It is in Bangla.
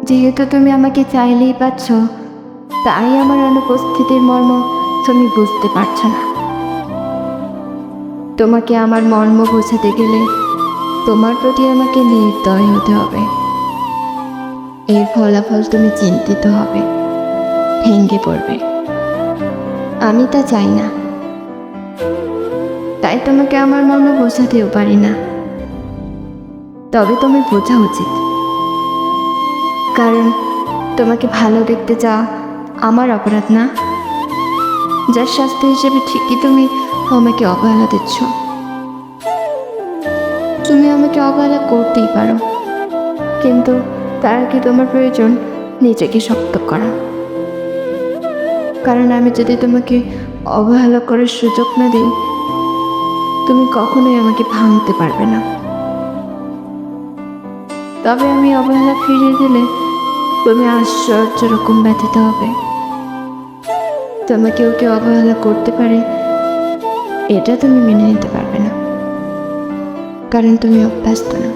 যেহেতু তুমি আমাকে চাইলেই পাচ্ছ, তাই আমার অনুপস্থিতির মর্ম তুমি বুঝতে পারছো না। তোমাকে আমার মর্ম বোঝাতে গেলে তোমার প্রতি আমাকে নির্দয় হতে হবে। এর ফলাফল তুমি চিন্তিত হবে, ভেঙে পড়বে। আমি তা চাই না, তাই তোমাকে আমার মর্ম বোঝাতেও পারি না। তবে তুমি বোঝা উচিত, কারণ তোমাকে ভালো দেখতে চাওয়া আমার অপরাধ না, যার শাস্তি হিসেবে ঠিকই তুমি আমাকে অবহেলা দিচ্ছ। তুমি আমাকে অবহেলা করতেই পারো, কিন্তু তার আগে তোমার প্রয়োজন নিজেকে শক্ত করা। কারণ আমি যদি তোমাকে অবহেলা করার সুযোগ না দিই, তুমি কখনোই আমাকে ভাঙতে পারবে না। তবে আমি অবহেলা ফিরিয়ে দিলে তুমি আশ্চর্য রকম ব্যথিত হবে। তোমাকেও কেউ অবহেলা করতে পারে, এটা তুমি মেনে নিতে পারবে না, কারণ তুমি অভ্যস্ত না।